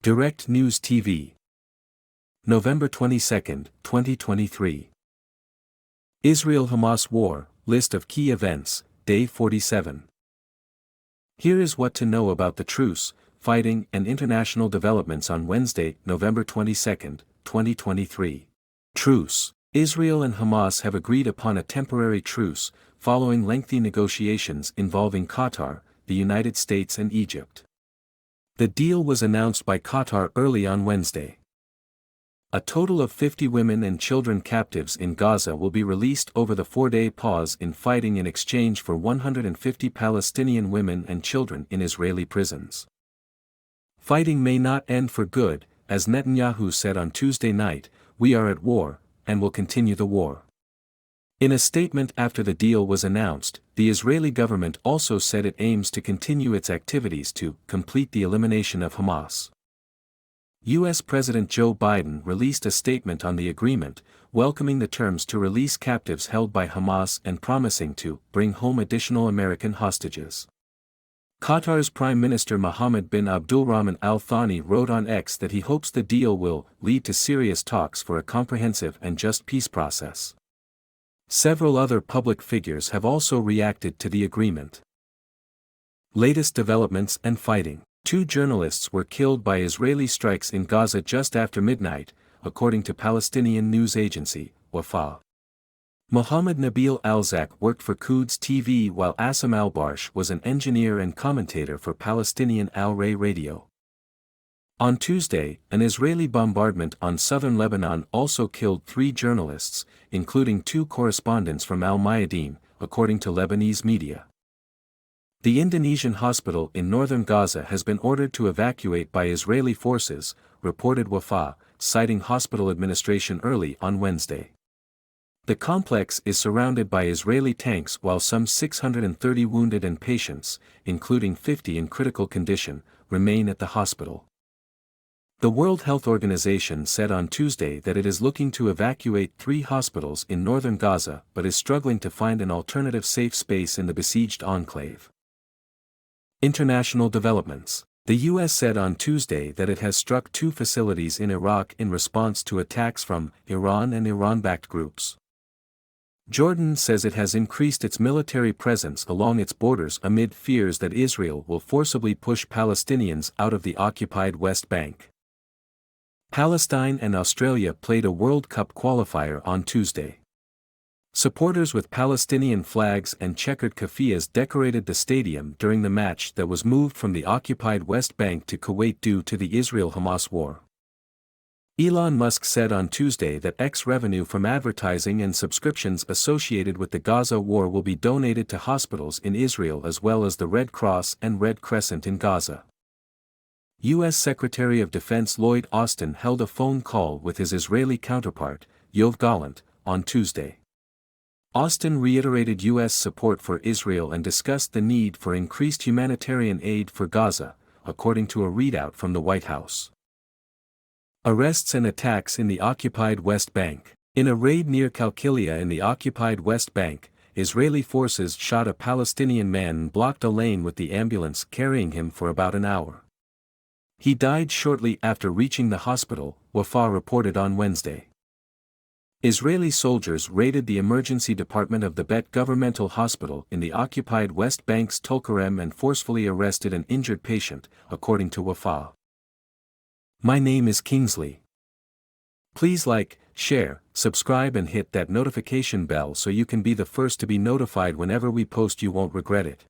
Direct News TV. November 22, 2023. Israel-Hamas War, List of Key Events, Day 47. Here is what to know about the truce, fighting and international developments on Wednesday, November 22, 2023. Truce. Israel and Hamas have agreed upon a temporary truce, following lengthy negotiations involving Qatar, the United States and Egypt. The deal was announced by Qatar early on Wednesday. A total of 50 women and children captives in Gaza will be released over the 4-day pause in fighting in exchange for 150 Palestinian women and children in Israeli prisons. Fighting may not end for good, as Netanyahu said on Tuesday night, "We are at war, and will continue the war." In a statement after the deal was announced, the Israeli government also said it aims to continue its activities to complete the elimination of Hamas. U.S. President Joe Biden released a statement on the agreement, welcoming the terms to release captives held by Hamas and promising to bring home additional American hostages. Qatar's Prime Minister Mohammed bin Abdulrahman Al Thani wrote on X that he hopes the deal will lead to serious talks for a comprehensive and just peace process. Several other public figures have also reacted to the agreement. Latest developments and fighting. 2 journalists were killed by Israeli strikes in Gaza just after midnight, according to Palestinian news agency, Wafa. Mohammed Nabil Al-Zak worked for Quds TV while Assam Al-Barsh was an engineer and commentator for Palestinian Al-Ray Radio. On Tuesday, an Israeli bombardment on southern Lebanon also killed 3 journalists, including 2 correspondents from Al-Mayadeen, according to Lebanese media. The Indonesian hospital in northern Gaza has been ordered to evacuate by Israeli forces, reported Wafa, citing hospital administration early on Wednesday. The complex is surrounded by Israeli tanks while some 630 wounded and patients, including 50 in critical condition, remain at the hospital. The World Health Organization said on Tuesday that it is looking to evacuate 3 hospitals in northern Gaza but is struggling to find an alternative safe space in the besieged enclave. International developments. The U.S. said on Tuesday that it has struck 2 facilities in Iraq in response to attacks from Iran and Iran-backed groups. Jordan says it has increased its military presence along its borders amid fears that Israel will forcibly push Palestinians out of the occupied West Bank. Palestine and Australia played a World Cup qualifier on Tuesday. Supporters with Palestinian flags and checkered keffiyehs decorated the stadium during the match that was moved from the occupied West Bank to Kuwait due to the Israel-Hamas war. Elon Musk said on Tuesday that X revenue from advertising and subscriptions associated with the Gaza war will be donated to hospitals in Israel as well as the Red Cross and Red Crescent in Gaza. U.S. Secretary of Defense Lloyd Austin held a phone call with his Israeli counterpart, Yoav Gallant, on Tuesday. Austin reiterated U.S. support for Israel and discussed the need for increased humanitarian aid for Gaza, according to a readout from the White House. Arrests and attacks in the occupied West Bank. In a raid near Qalqilia in the occupied West Bank, Israeli forces shot a Palestinian man and blocked a lane with the ambulance carrying him for about an hour. He died shortly after reaching the hospital, Wafa reported on Wednesday. Israeli soldiers raided the emergency department of the Bet governmental hospital in the occupied West Bank's Tulkarem and forcefully arrested an injured patient, according to Wafa. My name is Kingsley. Please like, share, subscribe and hit that notification bell so you can be the first to be notified whenever we post. You won't regret it.